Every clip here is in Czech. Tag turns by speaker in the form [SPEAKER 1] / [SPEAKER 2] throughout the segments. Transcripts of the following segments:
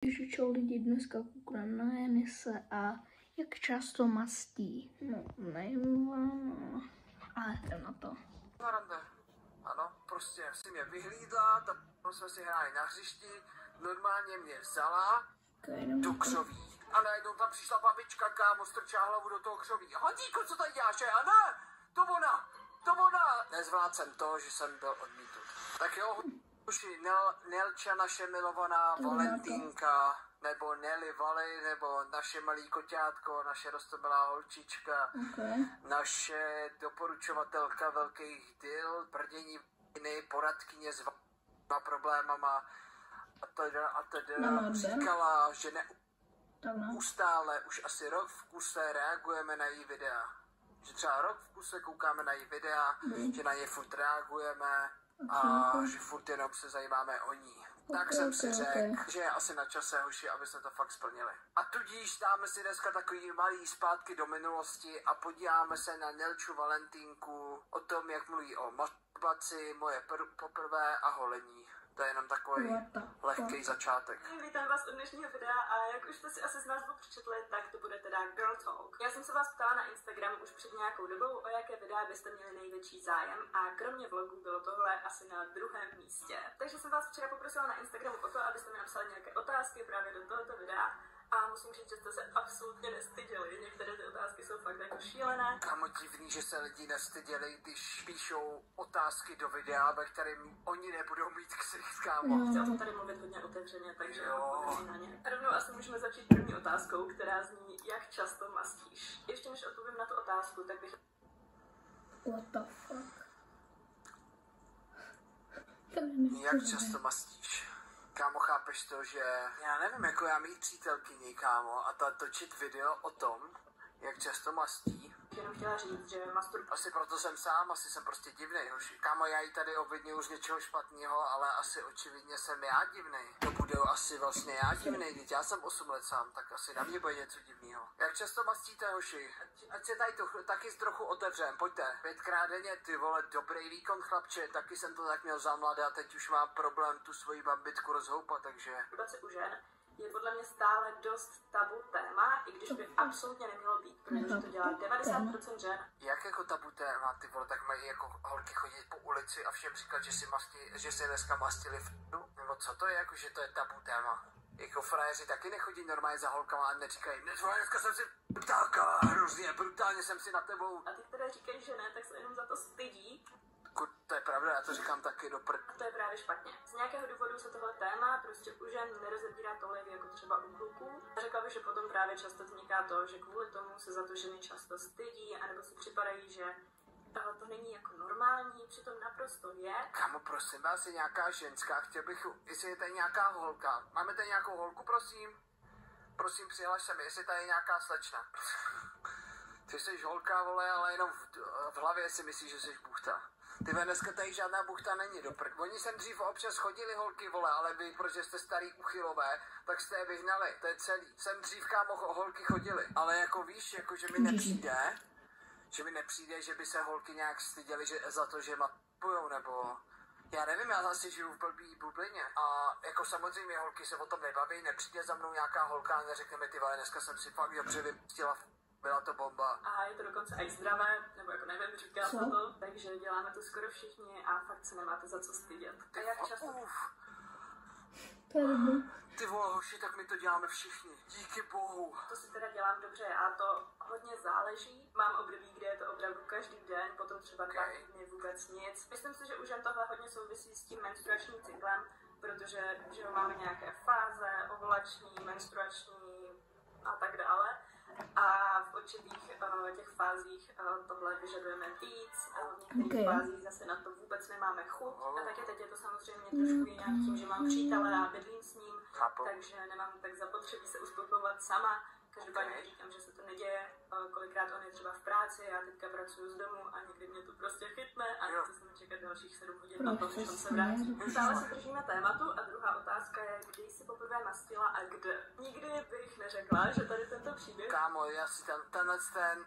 [SPEAKER 1] Čo lidi dneska koukám na Enise a jak často mastí. No, nevím, ale jdem na to.
[SPEAKER 2] Ano, prostě si mě vyhlídla, tam jsme si hráli na hřišti, normálně mě vzala do křoví. A najednou tam přišla babička, kámo, strčá hlavu do toho křoví. Hodíko, co tady děláš? A ne, to ona. Nezvládl jsem to, že jsem byl odmítnut. Tak jo, uši, Nelča, naše milovaná Valentínka, nebo Nelly Vali, nebo naše malý koťátko, naše roztomilá holčička, naše doporučovatelka velkých dyl, brdění viny, poradkyně s problémama a teda říkala, že neustále, už asi rok v kuse reagujeme na její videa. Že třeba rok v kuse koukáme na její videa, že na ně furt reagujeme a že furt jenom se zajímáme o ní. Tak jsem si řekl, že je asi na čase, hoši, aby se to fakt splnili. A tudíž dáme si dneska takový malý zpátky do minulosti a podíváme se na Nelču Valentínku, o tom, jak mluví o masturbaci, moje poprvé a holení. To je jenom takový lehký začátek.
[SPEAKER 3] Vítám vás od dnešního videa a jak už jste si asi z názvu přečetli, tak to bude teda Girl Talk. Já jsem se vás ptala na Instagramu už před nějakou dobou, o jaké videa byste měli největší zájem a kromě vlogů bylo tohle asi na druhém místě. Takže jsem vás včera poprosila na Instagramu o to, abyste mi napsali nějaké otázky právě do tohoto videa. A musím říct, že jste se absolutně nestyděli. Některé ty otázky jsou fakt jako šílené.
[SPEAKER 2] Kámo, divný, že se lidi nestyděli, když píšou otázky do videa, ve kterém oni nebudou mít ksicht, kámo.
[SPEAKER 3] Chtěla jsem tady mluvit hodně otevřeně, takže odpovím na ně. A rovnou asi můžeme začít první otázkou, která zní, jak často mastíš. Ještě než odpovím na tu otázku, tak bych...
[SPEAKER 1] What the fuck?
[SPEAKER 2] Jak často mastíš? Kámo, chápeš to, že já nevím, jako já mít přítelkyni, kámo, a ta točit video o tom, jak často mastí.
[SPEAKER 3] Jenom chtěla říct, že
[SPEAKER 2] Asi proto jsem sám, asi jsem prostě divnej, hoši. Kámo, já jí tady obvinuju z něčeho špatného, ale asi očividně jsem já divnej. To bude asi vlastně já divnej, když já jsem 8 let sám, tak asi na mě bude něco divného. Jak často mastíte, hoši? Ať se tady to taky trochu otevřem, pojďte. 5krát denně, ty vole, dobrý výkon, chlapče, taky jsem to tak měl za mladé a teď už mám problém tu svoji bambitku rozhoupat, takže...
[SPEAKER 3] u žen je podle mě stále dost tabu téma, i když by absolutně nemělo být, protože to dělá 90% žen.
[SPEAKER 2] Jak jako tabu téma, ty vole, tak mají jako holky chodit po ulici a všem říkat, že si dneska mastili nebo co to je, jako že to je tabu téma? Jako frajeři taky nechodí normálně za holkama a neříkají, dneska jsem si ptáka, hrozně, brutálně jsem si na tebou.
[SPEAKER 3] A ty, které říkají, že ne, tak se jenom za to stydí.
[SPEAKER 2] To je pravda, já to říkám taky do
[SPEAKER 3] A to je právě špatně. Z nějakého důvodu se tohle téma prostě u žen nerozebírá tolik jako třeba u kluků. A řekla bych, že potom právě často vzniká to, že kvůli tomu se za to ženy často stydí, anebo si připadají, že to není jako normální, přitom naprosto je.
[SPEAKER 2] Kámo, prosím vás, je nějaká ženská, chtěl bych, jestli je tady nějaká holka. Máme tady nějakou holku, prosím? Prosím, přihlaš se mi, jestli tady je nějaká slečna. Ty jsi holka, vole, ale jenom v hlavě si myslíš, že jsi buchta. Ty dneska tady žádná buchta není, Oni sem dřív občas chodili holky, vole, ale vy, protože jste starý uchylové, tak jste je vyhnali, to je celý. Sem dřív, kámo, holky chodili, ale jako víš, jako že mi nepřijde, že by se holky nějak styděly za to, že matujou, nebo... Já nevím, já zase žiju v blbý bublině a jako samozřejmě holky se o tom nebaví, nepřijde za mnou nějaká holka a neřekne mi, ty vole, dneska jsem si fakt dobře vymstila. Byla to bomba.
[SPEAKER 3] A je to dokonce i zdravé, nebo jako nevím, říká se to, takže děláme to skoro všichni a fakt se nemáte za co stydět. A jak často?
[SPEAKER 2] Ty vole, hoši, tak my to děláme všichni. Díky bohu.
[SPEAKER 3] To si teda dělám dobře a to hodně záleží. Mám období, kde je to opravdu každý den, potom třeba 2 týdny vůbec nic. Myslím si, že u žen tohle hodně souvisí s tím menstruačním cyklem, protože že máme nějaké fáze, ovulační, menstruační a tak dále. A v určitých těch fázích tohle vyžadujeme víc, a v některých fázích zase na to vůbec nemáme chuť. A taky teď je to samozřejmě trošku jinak tím, že mám přítele a bydlím s ním, takže nemám tak zapotřebí se uspokojovat sama. Každopádně říkám, že se to neděje, kolikrát on je třeba v práci, já teďka pracuji z domu a někdy mě to prostě chytne a nechci se mi čekat dalších 7 hodin na to, než on se vrátí. Stále se držíme tématu a druhá otázka je, kdy jsi poprvé mastila a kde. Nikdy bych neřekla, že tady tento příběh...
[SPEAKER 2] Kámo, já si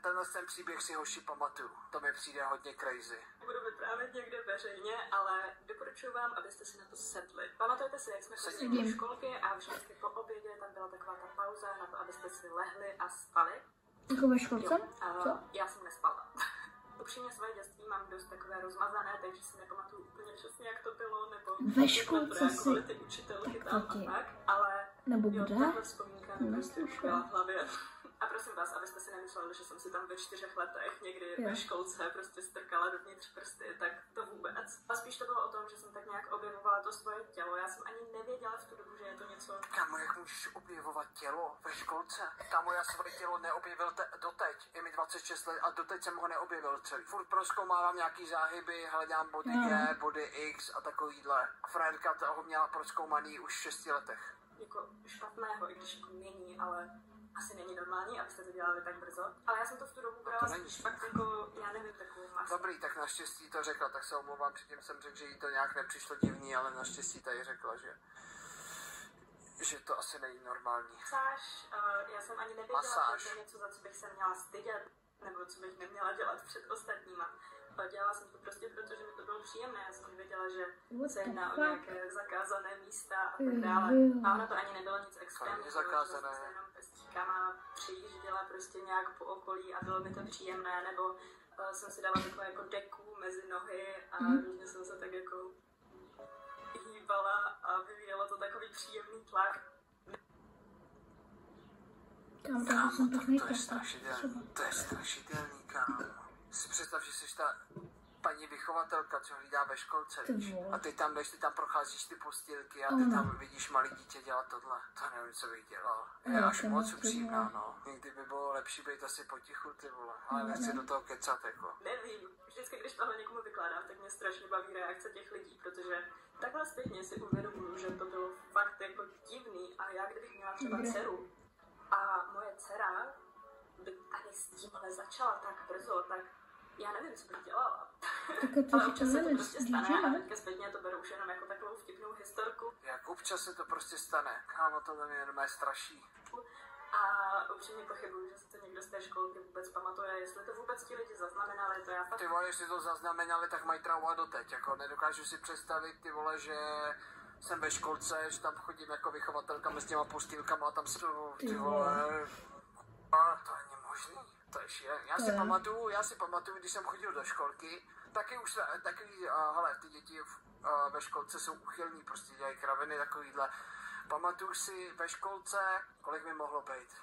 [SPEAKER 2] tenhle příběh si hoši pamatuju. To mi přijde hodně crazy.
[SPEAKER 3] Budu vyprávět někde veřejně, ale doporučuji vám, abyste si na to sedli. Pamatujete si, jak jsme chodili do školky a vždycky po obědě tam byla taková ta pauza na to, abyste si lehli a spali?
[SPEAKER 1] Jako ve školce?
[SPEAKER 3] Já jsem nespala. Upřímně svoje dětství mám dost takové rozmazané, takže si nepamatuju úplně přesně, jak to bylo, nebo
[SPEAKER 1] ve školce
[SPEAKER 3] si ty učitelky tam a tak, ale
[SPEAKER 1] nebo kde?
[SPEAKER 3] Tahle vzpomínka mi prostě uškvěla v hlavě. A prosím vás, abyste si nemysleli, že jsem si tam ve 4 letech někdy ve školce prostě strkala dovnitř prsty, tak to vůbec. A spíš to bylo o tom, že jsem tak nějak objevovala to svoje tělo. Já jsem ani nevěděla v tu dobu, že je to něco...
[SPEAKER 2] Kámo, jak můžeš objevovat tělo ve školce? Kámo, já svoje tělo neobjevil doteď. Je mi 26 let a doteď jsem ho neobjevil celý. Furt prozkoumávám nějaký záhyby, hledám body G, body X a takovýhle. A frajerka toho měla prozkoumaný už v 6 letech.
[SPEAKER 3] Jako špatného, i když jako není, ale... Asi není normální, abyste to dělali tak brzo. Ale já jsem to v tu dobu brala fakt jako, já nevím, takovou masu.
[SPEAKER 2] Dobrý, tak naštěstí to řekla, tak se omlouvám, předtím jsem řekl, že jí to nějak nepřišlo divný, ale naštěstí tady řekla, že to asi není normální.
[SPEAKER 3] Masáž, já jsem ani nevěděla, že to je něco, za co bych se měla stydět, nebo co bych neměla dělat před ostatníma. Dělala jsem to prostě proto, že mi to bylo příjemné. Já jsem nevěděla, že se jedná o nějaké zakázané místa a tak dále. A ono to ani nebylo nic extrémního.
[SPEAKER 2] Zakázané.
[SPEAKER 3] Jsem se jenom pestíkama přijížděla prostě nějak po okolí a bylo mi to příjemné, nebo jsem si dala takové jako deku mezi nohy a různě jsem se tak jako hýbala a vyvíjelo to takový příjemný tlak.
[SPEAKER 2] Kámo, to je strašidelný. To je strašidelný, kámo. Si představ, že jsi ta paní vychovatelka, co hlídá ve školce, víš? A ty tam jdeš, ty tam procházíš ty postýlky a ty tam vidíš malý dítě dělat tohle. To nevím, co bych dělal. Je až moc upřímná, no. Někdy by bylo lepší být asi potichu, ty vole. Ale nechci do toho kecat, jako.
[SPEAKER 3] Nevím. Vždycky, když tohle někomu vykládám, tak mě strašně baví reakce těch lidí, protože takhle zpětně si uvědomuji, že to bylo fakt jako divný. A já, kdybych měla třeba dceru a moje dcera by tady s tímhle začala tak brzo, tak já nevím, co bych dělala. Ale občas se to prostě stane a teďka zpětně to beru už jenom jako takovou vtipnou historku.
[SPEAKER 2] Jak občas se to prostě stane. Kámo, to mě jenom straší.
[SPEAKER 3] A upřímně pochybuju, že si to někdo z té školky vůbec pamatuje, jestli to vůbec ti lidi zaznamenali, to já fakt...
[SPEAKER 2] Ty vole, jestli to zaznamenali, tak mají trauma doteď, jako nedokážu si představit, ty vole, že jsem ve školce, že tam chodím jako vychovatelka mezi těma postýlkama a tam se ty vole... To není možný. To je šílený. Já si pamatuju, když jsem chodil do školky, hele, ty děti ve školce jsou uchylní, prostě dělají kraviny, takovýhle. Pamatuju si ve školce, kolik mi mohlo být?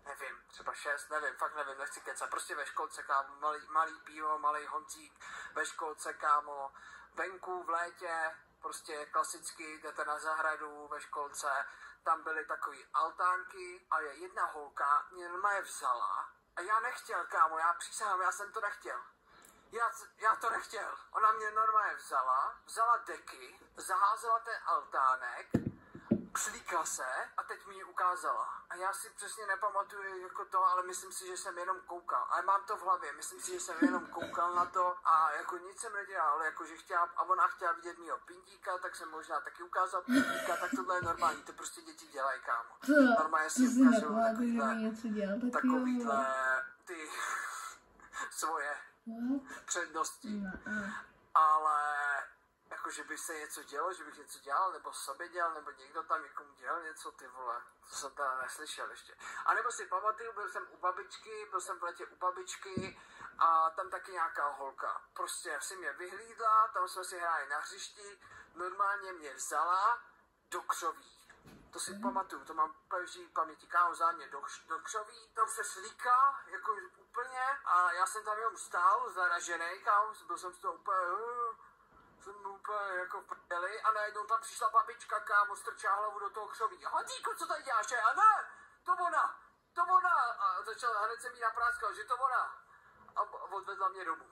[SPEAKER 2] Nevím, třeba 6, nevím, fakt nevím, nechci kecat. Prostě ve školce, kámo, malý pivo, malý honcík, ve školce, kámo, venku v létě, prostě klasicky jdete na zahradu ve školce, tam byly takový altánky a jedna holka mě normálně vzala a já nechtěl, kámo, já přísahám, já jsem to nechtěl. Já to nechtěl. Ona mě normálně vzala deky, zaházela ten altánek, přilíkla se a teď mi ji ukázala. A já si přesně nepamatuju jako to, ale myslím si, že jsem jenom koukal. Ale mám to v hlavě, myslím si, že jsem jenom koukal na to a jako nic jsem nedělal, jakože ona chtěla vidět mýho pindíka, tak jsem možná taky ukázal pindíka, tak tohle je normální, to prostě děti dělají, kámo. Normálně si ukazují takovýhle ty svoje přednosti. Ale jako, že by se něco dělo, že bych něco dělal, nebo sobě dělal, nebo někdo tam někomu dělal něco, ty vole, to jsem teda neslyšel ještě. A nebo si pamatuju, byl jsem v letě u babičky a tam taky nějaká holka. Prostě si mě vyhlídla, tam jsme si hráli na hřišti, normálně mě vzala do křoví. To si pamatuju, to mám v paměti, kámo, zámě do křoví, tam se slíká, jako úplně, a já jsem tam jenom stál, zaražený, kámo, byl jsem z toho úplně jako v prdeli a najednou tam přišla babička, kámo, strčila hlavu do toho křoví. Honzíku, co tady děláš? A ne, to ona. A začala, hned jsem jí napráskal, že to ona. A odvedla mě domů.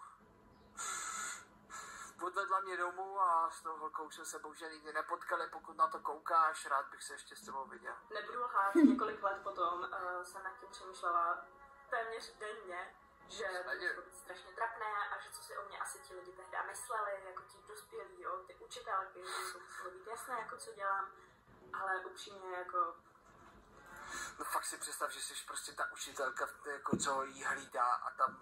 [SPEAKER 2] odvedla mě domů a s tou holkou jsme se bohužel nikdy nepotkali. Pokud na to koukáš, rád bych se ještě s tebou viděl.
[SPEAKER 3] Nebudu lhát, několik let potom jsem nad tím přemýšlela téměř denně, že to bylo strašně trapné a že co si o mě asi ti lidi tehdy mysleli, jako ti dospělí, jo, ty učitelky, že to muselo být jasné, jako co dělám, ale upřímně jako...
[SPEAKER 2] No fakt si představ, že jsi prostě ta učitelka, jako co jí hlídá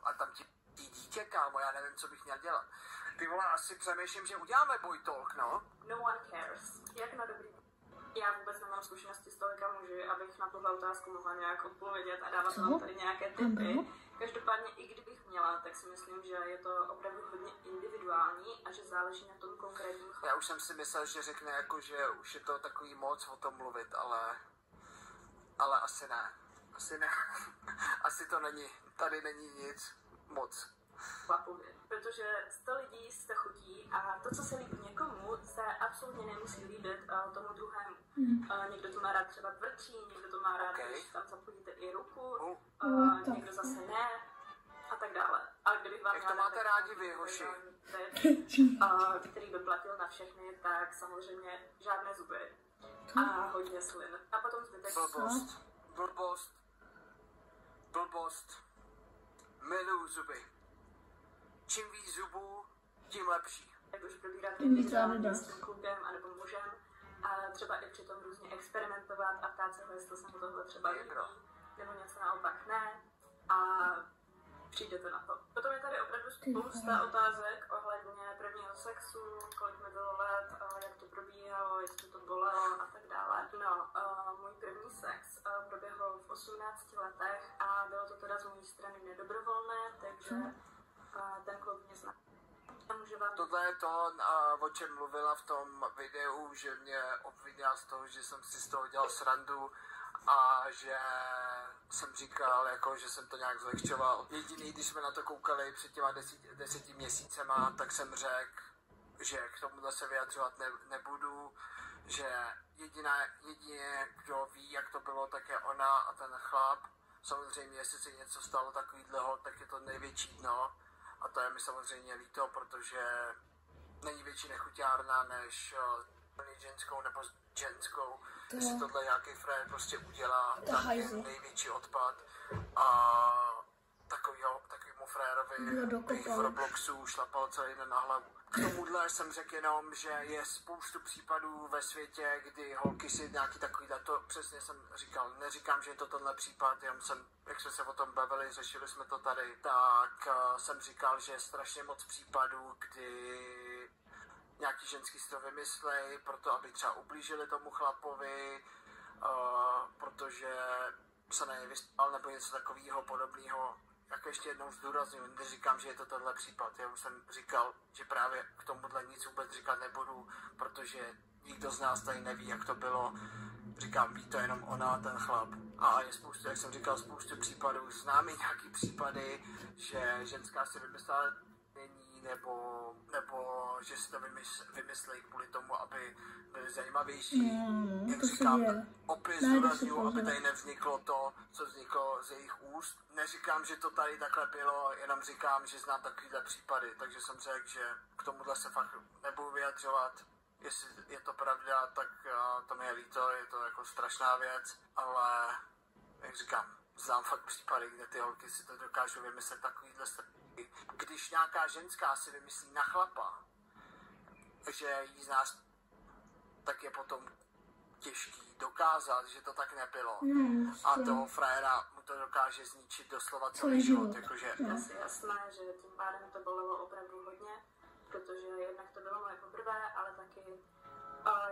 [SPEAKER 2] a tam ti dítě, kámo, já nevím, co bych měl dělat. Ty vole, asi přemýšlím, že uděláme boy talk, no?
[SPEAKER 3] No one cares. Jak na dobrý. Já vůbec nemám zkušenosti s tolika muži, abych na tuhle otázku mohla nějak odpovědět a dávat vám tady nějaké tipy. Každopádně, i kdybych měla, tak si myslím, že je to opravdu hodně individuální a že záleží na tom konkrétním chlapu.
[SPEAKER 2] Já už jsem si myslel, že řekne jako, že už je to takový moc o tom mluvit, ale asi ne. Asi to není, tady není nic moc.
[SPEAKER 3] Chlapovi. Protože 100 lidí 100 chutí a to, co se líbí někomu, se absolutně nemusí líbit tomu druhému. Někdo to má rád třeba tvrdší, někdo to má rád, když tam zapojíte i ruku, někdo zase ne a tak dále. Ale kdybych vám
[SPEAKER 2] jak to máte rádi vy, hoši?
[SPEAKER 3] Který by platil na všechny, tak samozřejmě žádné zuby a hodně slin. A potom zbytek...
[SPEAKER 2] Blbost. Miluju zuby. Čím víc zubů, tím lepší.
[SPEAKER 3] Jak už probírat individuálně s tím klukem anebo mužem a třeba i přitom různě experimentovat a ptát se ho, jestli se mu tohle třeba líbí, nebo něco naopak ne a přijdete na to. Potom je tady opravdu spousta otázek ohledně prvního sexu, kolik mi bylo let, jak to probíhalo, jestli to bolelo a tak dále. No, můj první sex proběhl v 18 letech a bylo to teda z mojí strany nedobrovolné, takže ten kluk mě zná.
[SPEAKER 2] Tohle je to, o čem mluvila v tom videu, že mě obvinila z toho, že jsem si z toho dělal srandu a že jsem říkal, jako, že jsem to nějak zlehčoval. Jediný, když jsme na to koukali před těma 10 měsícema, tak jsem řekl, že k tomuhle se vyjadřovat nebudu, že jedině, kdo ví, jak to bylo, tak je ona a ten chlap. Samozřejmě, jestli se něco stalo takovýhleho, tak je to největší dno. A to je mi samozřejmě líto, protože není větší nechuťárna než ženskou nebo ženskou. Jestli tohle nějaký frajer prostě udělá, tak je největší odpad. A takovýmu frajerovi bych v Robloxu šlapal celý den na hlavu. K tomuhle jsem řekl jenom, že je spoustu případů ve světě, kdy holky si nějaký takový to přesně jsem říkal. Neříkám, že je to tenhle případ, jenom jsem, jak jsme se o tom bavili, řešili jsme to tady, tak jsem říkal, že je strašně moc případů, kdy nějaký ženský si to vymyslej, proto aby třeba ublížili tomu chlapovi, protože se na něj vyspal nebo něco takového podobného. Jak ještě jednou zdůraznuju, neříkám, že je to tenhle případ. Já už jsem říkal, že právě k tomuhle nic vůbec říkat nebudu, protože nikdo z nás tady neví, jak to bylo. Říkám, ví to jenom ona a ten chlap. A je spoustu, jak jsem říkal, spoustu případů. Známe nějaký případy, že ženská si vymyslela není, nebo že si to vymyslí kvůli tomu, aby byli zajímavější. Jak říkám, opět zdůraznuju, aby tady nevzniklo to, co vzniklo z jejich úst. Neříkám, že to tady takhle bylo, jenom říkám, že znám takovýhle případy, takže jsem řekl, že k tomuhle se fakt nebudu vyjadřovat. Jestli je to pravda, tak to mi je líto, je to jako strašná věc, ale jak říkám, znám fakt případy, kde ty holky si to dokážou vymyslet takovýhle strany. Když nějaká ženská si vymyslí na chlapa, že jí z nás, tak je potom těžký dokázat, že to tak nebylo. A toho frajera mu to dokáže zničit doslova celý život. Jakože...
[SPEAKER 3] Asi jasné, že tím pádem to bolelo opravdu hodně, protože jednak to bylo moje poprvé, ale taky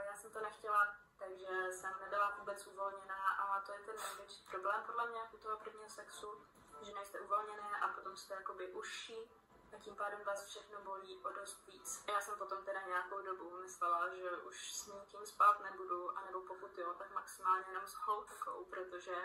[SPEAKER 3] já jsem to nechtěla, takže jsem nebyla vůbec uvolněná a to je ten největší problém podle mě u toho prvního sexu, že nejste uvolněné a potom jste jakoby užší a tím pádem vás všechno bolí o dost víc. Já jsem potom teda nějakou dobu myslela, že už s nikým spát nebudu, anebo pokud jo, tak maximálně jenom s holkou, protože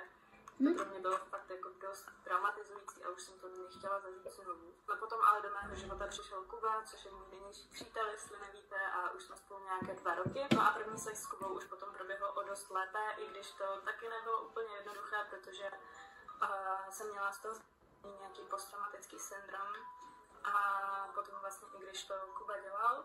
[SPEAKER 3] to pro mě bylo fakt jako dost traumatizující a už jsem to nechtěla zažít znovu. No potom ale do mého života přišel Kuba, což je můj nejnější přítel, jestli nevíte, a už jsme spolu nějaké 2 roky. No a první sex s Kubou už potom proběhlo o dost lépe, i když to taky nebylo úplně jednoduché, protože jsem měla z toho nějaký posttraumatický syndrom A potom vlastně, i když to Kuba dělal,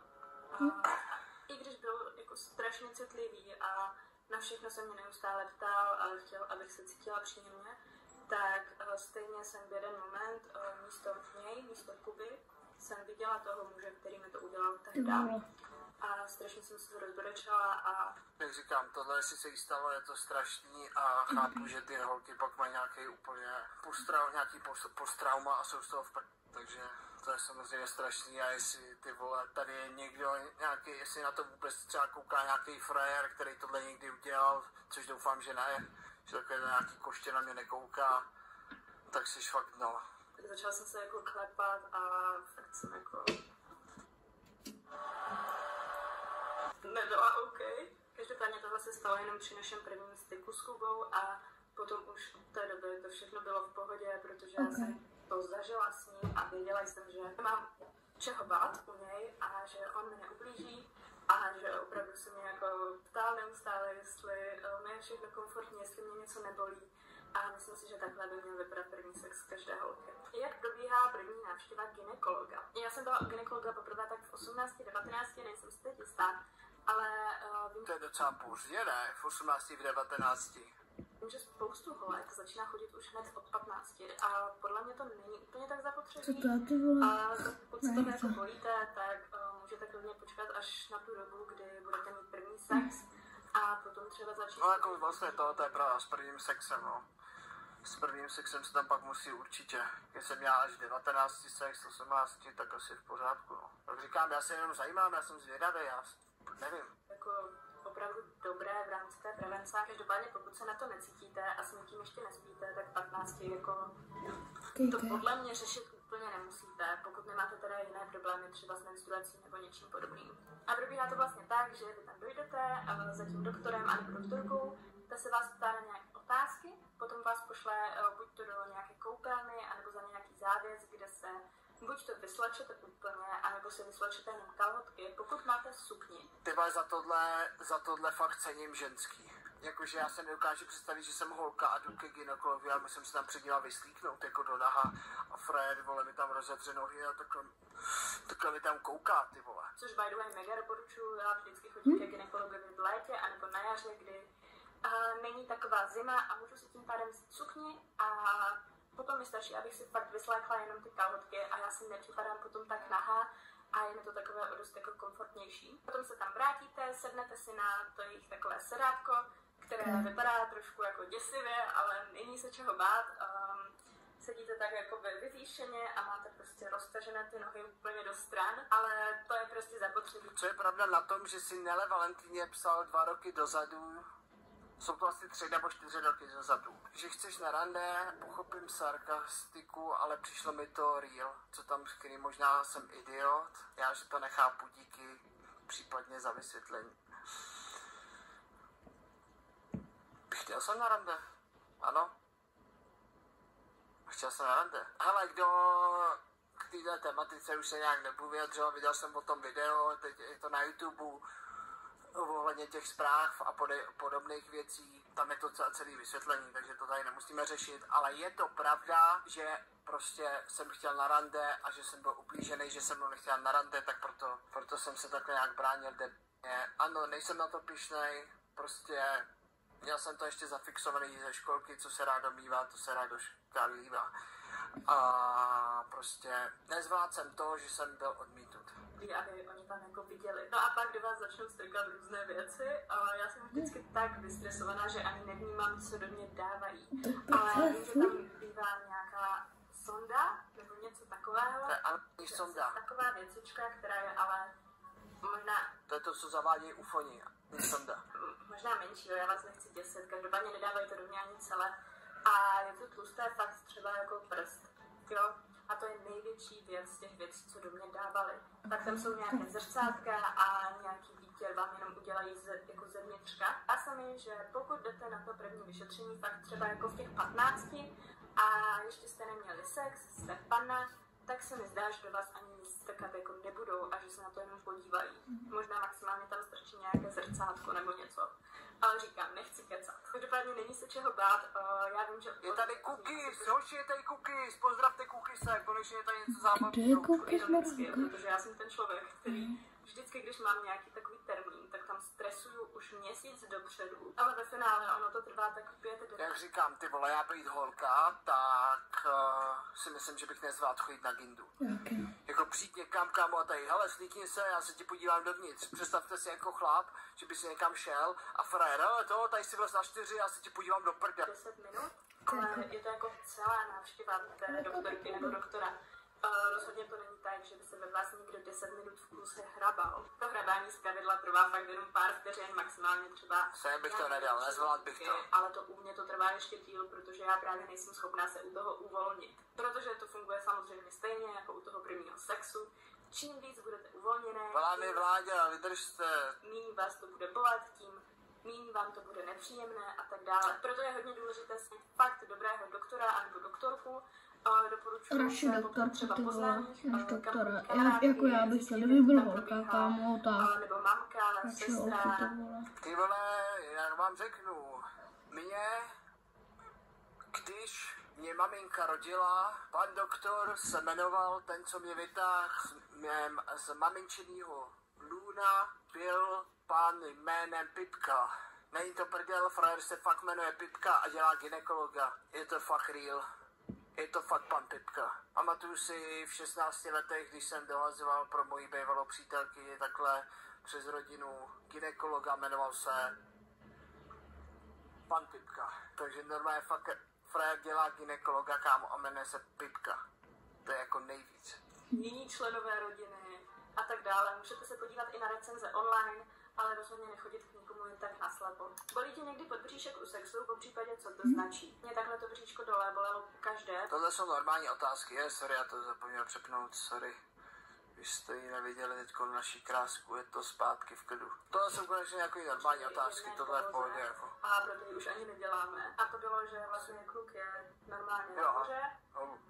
[SPEAKER 3] i když byl jako strašně citlivý a na všechno se mě neustále ptal a chtěl, abych se cítila příjemně, tak stejně jsem v jeden moment místo něj, místo Kuby, jsem viděla toho muže, který mi to udělal tak dál. A strašně jsem se to rozbrečela a...
[SPEAKER 2] Jak říkám, tohle si se jí stalo, je to strašný a chápu, že ty holky pak mají nějaký úplně posttrauma a jsou z toho takže to je samozřejmě strašný a jestli ty vole, tady je někdo nějaký, jestli na to vůbec třeba kouká nějaký frajer, který tohle někdy udělal, což doufám, že ne, že takové nějaký koště na mě nekouká, tak jsi fakt no.
[SPEAKER 3] Tak začala jsem se jako klepat a fakt jsem jako... nebyla OK. Každopádně tohle se stalo jenom při našem prvním styku s Kubou a potom už v té době to všechno bylo v pohodě, protože já jsem to zažila s ním a věděla jsem, že nemám čeho bát u něj a že on mi neublíží a že opravdu se mě jako ptal neustále, jestli mi je všechno komfortní, jestli mě něco nebolí. A myslím si, že takhle by měl vypadat první sex každé holky. Jak probíhá první návštěva gynekologa? Já jsem byla u gynekologa poprvé tak v 18-19, nejsem si teď jistá, ale vím...
[SPEAKER 2] To je docela pozdě, ne? V 18, v 19.
[SPEAKER 3] Vím, že spoustu holek začíná chodit už hned od 15 a podle mě to není úplně tak zapotřebí. A pokud se to jako bolíte, tak můžete klidně počkat až na tu dobu, kdy budete mít první sex a potom třeba začít...
[SPEAKER 2] No jako vlastně to je pravda s prvním sexem, no. S prvním sexem se tam pak musí určitě. Když jsem měl až 19 sex, 18, tak asi v pořádku, no. Tak říkám, já se jenom zajímám, já jsem zvědavý, já nevím.
[SPEAKER 3] Jako opravdu dobré v rámci té prevence. Každopádně pokud se na to necítíte a s někým ještě nespíte, tak 15 jako to podle mě řešit úplně nemusíte, pokud nemáte teda jiné problémy třeba s menstruací nebo něčím podobným. A probíhá to vlastně tak, že vy tam dojdete za tím doktorem a nebo doktorkou, ta se vás ptá na nějaké otázky, potom vás pošle buď to do nějaké koupelny, anebo za nějaký závěs, kde se buď to vyslečete úplně, anebo si vyslečete jenom kalhotky, pokud máte sukni.
[SPEAKER 2] Tyba za tohle fakt cením ženský. Jakože já se nedokážu představit, že jsem holka a jdu ke gynekologi a musím se tam před nima vyslíknout jako do naha a frajer, vole, mi tam rozevře nohy a takhle mi tam kouká, ty vole.
[SPEAKER 3] Což by the way mega doporučuji, já vždycky chodím ke gynekologovi v létě anebo na jaře, kdy není taková zima a můžu si tím pádem vzít sukni a potom mi stačí, abych si fakt vyslékla jenom ty kalhotky a já si nepřipadám potom tak nahá a je mi to takové o dost jako komfortnější. Potom se tam vrátíte, sednete si na to jejich takové sedátko, které vypadá trošku jako děsivě, ale není se čeho bát. Sedíte tak jako vyvýšeně a máte prostě roztažené ty nohy úplně do stran, ale to je prostě zapotřebí.
[SPEAKER 2] Co je pravda na tom, že si Nele Valentýně psal 2 roky dozadu, jsou to asi 3 nebo 4 roky dozadu, že chceš na rande, pochopím sarkastiku, ale přišlo mi to real, co tam skryjí, možná jsem idiot, já že to nechápu, díky případně za vysvětlení. Chtěl jsem na rande, ano. Chtěl jsem na rande. Hele, kdo k této tematice už se nějak nebudu vyjadřovat, viděl jsem o tom video, teď je to na YouTube, ohledně těch zpráv a podobných věcí, tam je to celé vysvětlení, takže to tady nemusíme řešit, ale je to pravda, že prostě jsem chtěl na rande a že jsem byl ublížený, že jsem mnou nechtěl na rande, tak proto jsem se takhle nějak bránil. Ano, nejsem na to pyšnej, prostě měl jsem to ještě zafixovaný ze školky, co se rádo mívá, to se rádo lívá. A prostě nezvládl jsem to, že jsem byl odmítnut.
[SPEAKER 3] Aby oni tam jako viděli. No a pak do vás začnou strkat různé věci a já jsem vždycky tak vystresovaná, že ani nevnímám, co do mě dávají. Ale vím, že tam bývá nějaká sonda nebo něco takového.
[SPEAKER 2] To je sonda.
[SPEAKER 3] Taková věcička, která je ale možná...
[SPEAKER 2] To je to, co zavádějí ufoni. Sonda.
[SPEAKER 3] Možná menší, já vás nechci děsit, každopádně nedávají to do mě ani celé. A je to tlusté fakt třeba jako prst. Jo? A to je největší věc z těch věcí, co do mě dávali. Tak tam jsou nějaké zrcátka a nějaký výtěr vám jenom udělají jako zevnitřka. A sami, že pokud jdete na to první vyšetření, fakt třeba jako v těch 15 a ještě jste neměli sex, jste panna, tak se mi zdá, že do vás ani nic strkat jako nebudou a že se na to jenom podívají. Možná maximálně tam strčí nějaké zrcátko nebo něco. Ale říkám, nechci kecat. Každopádně není se čeho bát. Já vím, že...
[SPEAKER 2] Je tady Cookies, hoši, je tady Cookies, pozdravte Cookiese, konečně je tady něco zábavného.
[SPEAKER 1] Kde je Cookies,
[SPEAKER 3] protože já jsem ten člověk, který vždycky, když mám nějaký takový termín, tak tam stresuju už měsíc dopředu, ale ve finále ono to trvá tak 5 dnů.
[SPEAKER 2] Jak říkám, ty vole, já být holka, tak si myslím, že bych nezvládl chodit na gindu.
[SPEAKER 1] Okay.
[SPEAKER 2] Jako přijít někam, kámo, a tady, hele, slíkni se, já se ti podívám dovnitř. Představte si jako chlap, že by si někam šel a frajer, ale to, tady si vlez na 4, já se ti podívám do prde.
[SPEAKER 3] 10 minut, ale je to jako celá návštěva té doktorky nebo doktora. Rozhodně to není tak, že by se ve vás někdo 10 minut v kuse hrabal. To hrabání zpravidla trvá fakt jenom pár vteřin, maximálně třeba...
[SPEAKER 2] Sem bych to nedal, nezvlád bych to.
[SPEAKER 3] Ale to u mě to trvá ještě díl, protože já právě nejsem schopná se u toho uvolnit. Protože to funguje samozřejmě stejně jako u toho prvního sexu. Čím víc budete uvolněné,
[SPEAKER 2] Vládne vládě, vydržte.
[SPEAKER 3] míň vás to bude bolet, tím míň vám to bude nepříjemné a tak dále. Proto je hodně důležité si fakt dobrého doktora anebo doktorku.
[SPEAKER 1] Radši doktorku, ty vole, než doktora. Jako já bych to, kdyby byl holka, kámo, tak.
[SPEAKER 3] Nebo mamka, sestra.
[SPEAKER 2] Ty vole, jak vám řeknu, když mě maminka rodila, pan doktor se jmenoval, ten, co mě vytáhl z maminčinýho lůna, byl pán jménem Pipka. Není to prdel, frajer se fakt jmenuje Pipka a dělá gynekologa. Je to fakt real. Je to fakt pan Pipka. Pamatuju si v 16 letech, když jsem dohazoval pro moji bývalou přítelkyni takhle přes rodinu gynekologa, jmenoval se pan Pipka. Takže normálně fakt frajer dělá gynekologa, kámo, a jmenuje se Pipka. To je jako nejvíc.
[SPEAKER 3] Jiní členové rodiny a tak dále. Můžete se podívat i na recenze online, ale rozhodně nechodit k nikomu jen tak naslepo. Bolí tě někdy podbříšek u sexu, po případě co to značí? Mě takhle to bříško dole bolelo každé.
[SPEAKER 2] Tohle jsou normální otázky, sorry, já to zapomněl přepnout, sorry. Vy jste ji neviděli teďko naší krásku, je to zpátky v klidu. Tohle jsou konečně nějaké normální otázky, tohle je v pohodě jako.
[SPEAKER 3] A proto ji už ani neděláme. A to bylo, že vlastně kluk je normálně nahoře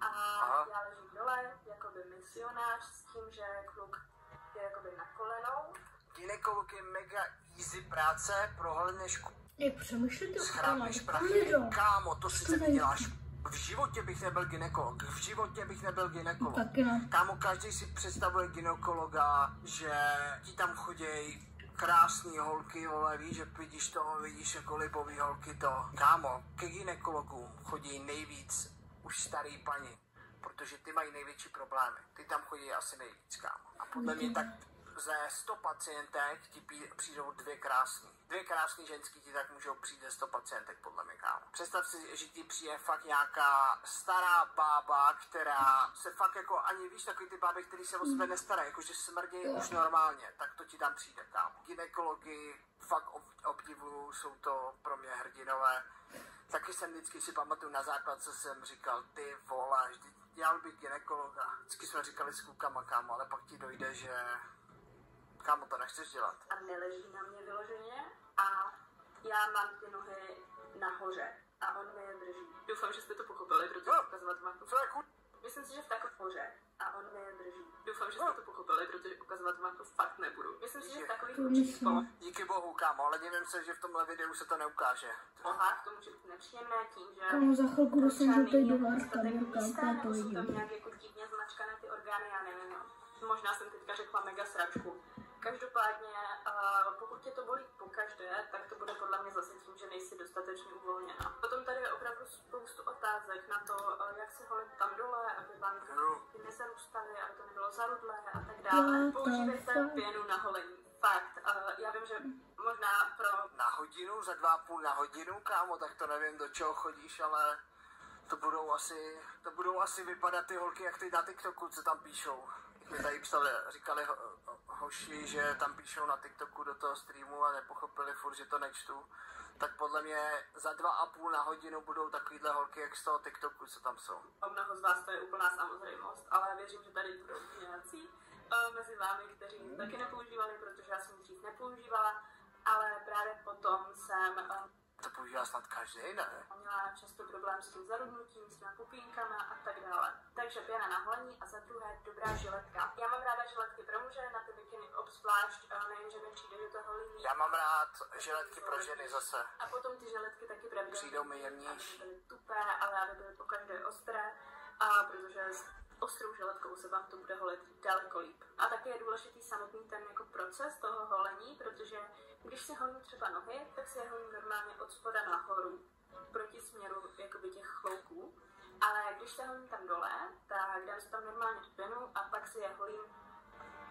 [SPEAKER 3] a já ležím dole, jakoby misionář s tím, že kluk je jakoby na kolenou.
[SPEAKER 2] Gynekolog je mega easy práce, prohlédneš
[SPEAKER 1] Jak přemýšlíte o
[SPEAKER 2] schrábneš prachy, kámo, to si neděláš. V životě bych nebyl gynekolog,
[SPEAKER 1] Taky ne.
[SPEAKER 2] Kámo, každý si představuje gynekologa, že ti tam chodí krásný holky, vole, víš, že vidíš jako libový holky to. Kámo, ke gynekologu chodí nejvíc už starý paní, protože ty mají největší problémy. Ty tam chodí asi nejvíc, kámo. A podle mě tak ze 100 pacientek ti přijdou dvě krásný ženský ti tak můžou přijít ze 100 pacientek, podle mě, kámo. Představ si, že ti přijde fakt nějaká stará bába, která se fakt jako ani, víš, takový ty báby, který se o sebe nestarají, jakože smrdí už normálně, tak to ti tam přijde, kámo. Gynekologi fakt obdivuju, jsou to pro mě hrdinové. Taky jsem vždycky si pamatuju na základ, co jsem říkal, ty vole, dělal bych gynekologa. Vždycky jsme říkali s klukama, kámo, ale pak ti dojde, že kámo, to nechceš dělat.
[SPEAKER 3] A neleží na mě vyloženě a já mám ty nohy nahoře a on mi je drží. Doufám, že jste to pochopili, protože ukazovat vám to. Myslím si, že v takovém a on mi je drží. Doufám, že jste to pochopili, protože ukazovat vám to fakt nebudu. Myslím si, že v takových určitých polech.
[SPEAKER 2] Díky bohu, kámo, ale divím se, že v tomhle videu se to neukáže.
[SPEAKER 3] Aha, to může být nepříjemné tím, že...
[SPEAKER 1] Kámo, za chvilku dostanu tady do Varka, to
[SPEAKER 3] jsou
[SPEAKER 1] vidím.
[SPEAKER 3] tam nějak jako divně zmačkané ty orgány, já nevím, no. Možná jsem teďka řekla mega sračku. Každopádně, pokud tě to bolí pokaždé, tak to bude podle mě zase tím, že nejsi dostatečně uvolněná. Potom tady je opravdu spoustu otázek na to, jak se holit tam dole, aby vám ty nezarůstaly, aby to nebylo zarudlé a tak dále. Používejte pěnu na holení. Fakt. Já vím, že možná pro...
[SPEAKER 2] Na hodinu, za 2,5 na hodinu, kámo, tak to nevím, do čeho chodíš, ale to budou asi vypadat ty holky, jak ty na TikToku, co tam píšou. Mi tady říkali hoši, že tam píšou na TikToku do toho streamu a nepochopili furt, že to nečtu. Tak podle mě za 2,5 na hodinu budou takovýhle holky, jak z toho TikToku, co tam jsou.
[SPEAKER 3] A mnoho z vás to je úplná samozřejmost, ale já věřím, že tady budou nějací mezi vámi, kteří taky nepoužívali, protože já jsem dřív nepoužívala, ale právě potom jsem...
[SPEAKER 2] To používá snad každý, ne?
[SPEAKER 3] Měla často problém s tím zarudnutím, s těma pupínkama a tak dále. Takže pěna na holení a za druhé dobrá žiletka. Já mám ráda žiletky pro muže, na ty bikiny obzvlášť, nejenže mi přijde do toho líný.
[SPEAKER 2] Já mám rád žiletky pro ženy zase.
[SPEAKER 3] A potom ty žiletky taky pravidelně.
[SPEAKER 2] Přijdou mi jemnější.
[SPEAKER 3] Aby byly tupé, ale aby byly pokaždé ostré. A protože s ostrou žiletkou se vám to bude holit daleko líp. A taky je důležitý samotný ten jako proces toho holení, protože když se holím třeba nohy, tak si je holím normálně od spoda nahoru, proti směru jakoby těch chloupků. Ale když se holím tam dole, tak dám si tam normálně pěnu a pak si je holím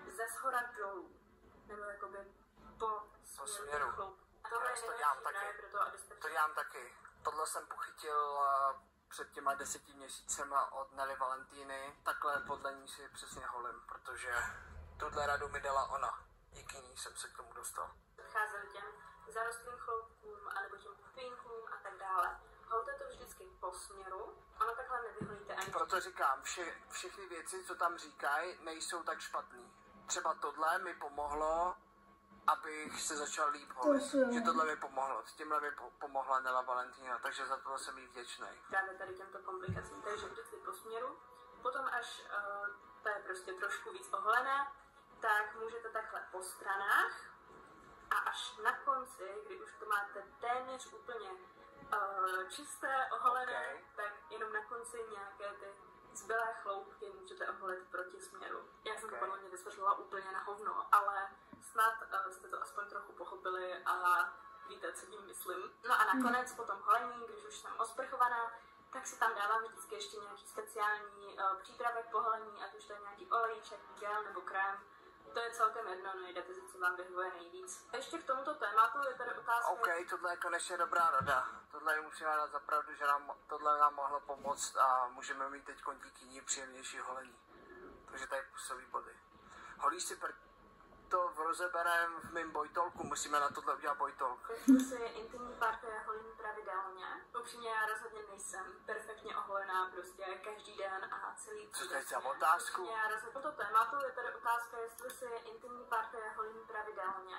[SPEAKER 3] ze shora dolů. Nebo jakoby po směru chloupků. Tohle je
[SPEAKER 2] to dělám taky.
[SPEAKER 3] Proto, abyste
[SPEAKER 2] To dělám taky. Tohle jsem pochytil před těma 10 měsícema od Nelly Valentíny. Takhle podle ní si přesně holím, protože tuhle radu mi dala ona. Díky ní jsem se k tomu dostal.
[SPEAKER 3] Předcházeli těm zarostlým chloupkům, anebo těm pupínkům a tak dále. Holte to vždycky po směru, ono takhle nevyholíte ani.
[SPEAKER 2] Proto říkám, všechny věci, co tam říkají, nejsou tak špatný. Třeba tohle mi pomohlo, abych se začal líp holit. Že tohle mi pomohlo. S tímhle mi pomohla Nela Valentína, takže za to jsem jí vděčný.
[SPEAKER 3] Právě tady těmto komplikacím, takže vždycky po směru. Potom až to je prostě trošku víc oholené, tak můžete takhle po stranách a až na konci, kdy už to máte téměř úplně čisté, oholené, tak jenom na konci nějaké ty zbylé chloupky můžete oholit proti směru. Já jsem to podle mě vysvětlila úplně na hovno, ale snad jste to aspoň trochu pochopili a víte, co tím myslím. No a nakonec po tom holení, když už jsem osprchovaná, tak si tam dávám vždycky ještě nějaký speciální přípravek po holení, ať už to je nějaký olejček, gel nebo krém. To je celkem jedno, najdete si, co vám vyhovuje nejvíc. A ještě k tomuto tématu je tady otázka...
[SPEAKER 2] OK, tohle je konečně dobrá rada. Tohle musíme dát za pravdu, že tohle nám mohlo pomoct a můžeme mít teď díky ní příjemnější holení. Takže tady působí body. Holíš si to rozeberem v mým bojtolku, musíme na tohle udělat bojtolk.
[SPEAKER 3] Jestli si intimní partie holím pravidelně, upřímně já rozhodně nejsem perfektně oholená prostě každý den a celý
[SPEAKER 2] Co to je za otázku?
[SPEAKER 3] Já rozhodně to tématu je tady otázka, jestli si intimní partie holím pravidelně.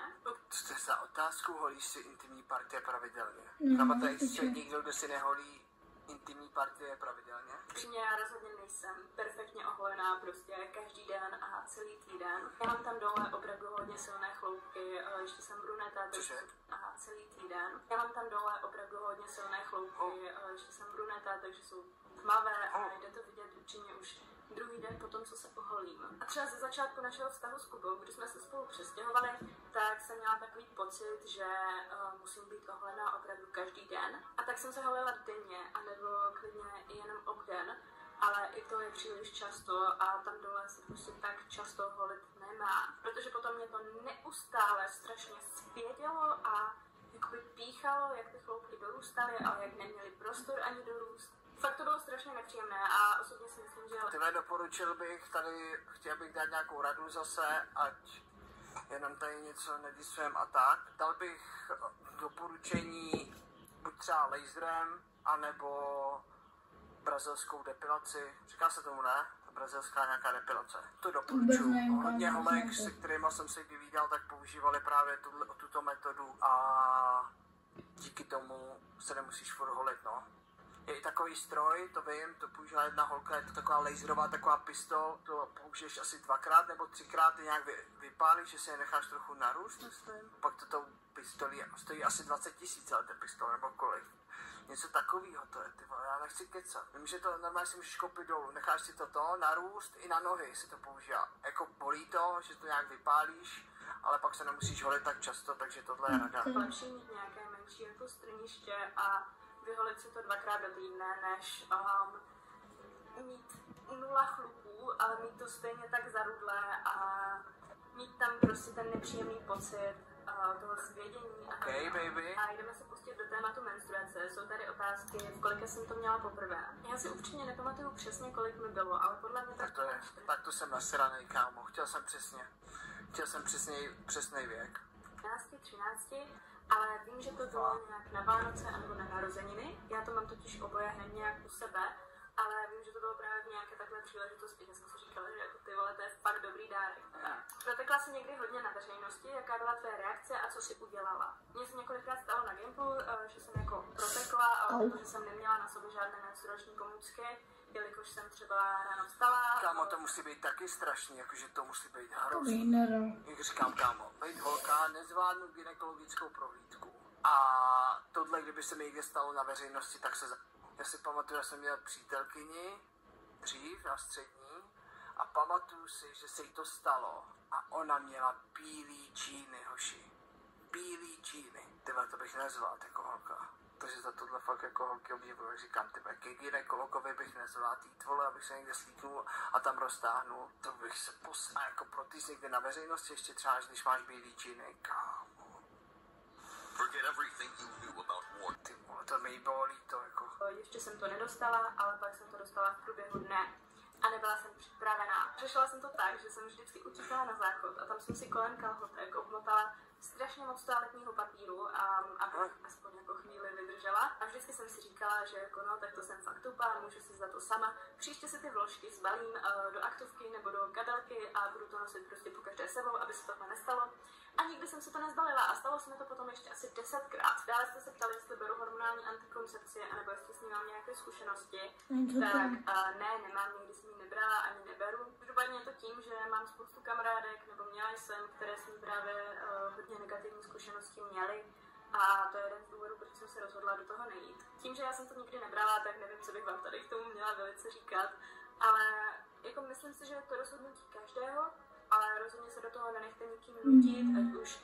[SPEAKER 2] Co to je za otázku, holíš si intimní partie pravidelně? Nebo tady existuje někdo, kdo si neholí intimní partie pravidelně?
[SPEAKER 3] Upřímně já rozhodně nejsem perfektně oholená prostě každý den a celý týden. Já mám tam dole opravdu hodně silné chloupky, ještě jsem bruneta, a celý týden. Já mám tam dole opravdu hodně silné chloupky, ještě jsem bruneta, takže jsou tmavé a jde to vidět upřímně už druhý den po tom, co se oholím. A třeba ze začátku našeho vztahu s Kubou, když jsme se spolu přestěhovali, tak jsem měla takový pocit, že musím být oholená opravdu každý den. A tak jsem se holila denně, anebo klidně i jenom obden, ale i to je příliš často a tam dole se prostě tak často holit nemá. Protože potom mě to neustále strašně spědělo a jakoby píchalo, jak ty chloupky dorůstaly, ale jak neměly prostor ani dorůst. Fakt to bylo strašně nepříjemné a osobně si myslím, že...
[SPEAKER 2] Tyhle doporučil bych tady, chtěl bych dát nějakou radu zase, ať jenom tady něco nedisujeme a tak. Dal bych doporučení buď třeba laserem, anebo brazilskou depilaci. Říká se tomu, ne? Brazilská nějaká depilace. To doporučuji. Hodně holek, se kterými jsem se vyvídal, tak používali právě tuto metodu a díky tomu se nemusíš furt holit, no. Je i takový stroj, to vím, to používá jedna holka, je to taková laserová, taková pistol, to použiješ asi 2x nebo 3x, ty nějak vypálíš, že si je necháš trochu narůst, myslím. Pak to pistolí stojí asi 20 000, ale ten pistol, nebo kolik. Něco takového to je, ty vole, já nechci kecat. Vím, že to normálně si můžeš koupit dolů, necháš si to narůst, i na nohy si to používá. Jako bolí to, že to nějak vypálíš, ale pak se nemusíš holit tak často, takže tohle je rada.
[SPEAKER 3] Lepší mít nějaké menší jako strniště a vyholit si to 2x do týdne, než mít 0 chlupů, ale mít to stejně tak zarudlé a mít tam prostě ten nepříjemný pocit toho zvědění.
[SPEAKER 2] Okay, baby.
[SPEAKER 3] A jdeme se pustit do tématu menstruace. Jsou tady otázky, v kolika jsem to měla poprvé. Já si upřímně nepamatuju přesně, kolik mi bylo, ale podle mě
[SPEAKER 2] tak to jsem nasranej, kámo. Chtěl jsem přesný věk.
[SPEAKER 3] 15, 13, ale vím, že to bylo nějak na Vánoce anebo na narozeniny. Já to mám totiž oboje hned nějak u sebe ale vím, že to bylo právě v nějaké takové příležitosti, že jsem si říkala, že jako ty vole, to je fakt dobrý dárek. Protekla si někdy hodně na veřejnosti, jaká byla tvoje reakce a co si udělala? Mně se několikrát stalo na Gimplu, že jsem jako protekla, ale protože jsem neměla na sobě žádné menstruační pomůcky, jelikož jsem třeba ráno vstala.
[SPEAKER 2] Kámo, to musí být taky strašný, jakože to musí být hrozný. Jak říkám, kámo, být holka, nezvládnu gynekologickou prohlídku. A tohle, kdyby se mi někde stalo na veřejnosti, tak se Já si pamatuju, že jsem měl přítelkyni dřív na střední a pamatuju si, že se jí to stalo a ona měla bílý džíny, hoši. Bílý džíny. Tyhle, to bych nezvládl jako holka. Takže za tohle fakt jako holky obdivuju, jak říkám, tyhle, ke gynekologovi bych nezvládl jít, vole, abych se někde slíknul a tam roztáhnul. To bych se poslal jako protýs někde na veřejnosti, ještě třeba, když máš bílý džíny, kámo.
[SPEAKER 4] Forget everything you knew about war.
[SPEAKER 2] Ty vole, to mi bylo líto, jako.
[SPEAKER 3] Ještě jsem to nedostala, ale pak jsem to dostala v průběhu dne a nebyla jsem připravená. Řešila jsem to tak, že jsem vždycky utíkala na záchod a tam jsem si kolem kalhotek obmotala strašně moc toaletního papíru a aby aspoň jako chvíli vydržela. A vždycky jsem si říkala, že jako no, tak to jsem fakt tupá, můžu si za to sama. Příště si ty vložky zbalím do aktovky nebo do kabelky a budu to nosit prostě pokaždé sebou, aby se tohle nestalo. A nikdy jsem se to nezbalila a stalo se mi to potom ještě asi 10krát. Dále jste se ptali, jestli beru hormonální antikoncepci, anebo jestli s ní mám nějaké zkušenosti. Tak ne, nemám, nikdy jsem ji nebrala ani neberu. Každopádně je to tím, že mám spoustu kamarádek, nebo měla jsem, které s ní právě hodně negativní zkušenosti měly. A to je jeden z důvodů, proč jsem se rozhodla do toho nejít. Tím, že já jsem to nikdy nebrala, tak nevím, co bych vám tady k tomu měla velice říkat. Ale jako myslím si, že je to rozhodnutí každého, ale rozhodně se do toho nenechte nikým nutit, ať už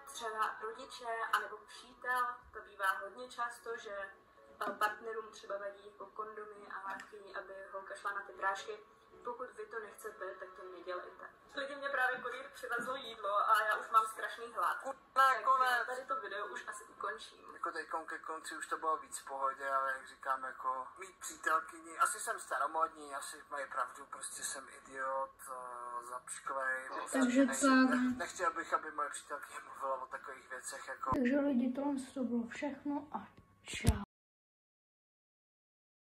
[SPEAKER 3] třeba rodiče anebo přítel. To bývá hodně často, že partnerům třeba vadí jako kondomy a chtějí, aby holka šla na ty prášky. Pokud vy to nechcete, tak to nedělejte. Lidi mě právě kurýr přivezl jídlo a já už mám strašný hlad. Takže tady to video už asi ukončím.
[SPEAKER 2] Jako teďkom ke konci už to bylo víc v pohodě, ale jak říkám, jako mít přítelkyni, asi jsem staromodní, asi mají pravdu, prostě jsem idiot, zapšklej.
[SPEAKER 1] Takže
[SPEAKER 2] Nechtěl bych, aby moje přítelkyně mluvila o takových věcech, jako.
[SPEAKER 1] Takže lidi, tohle to bylo všechno a čau.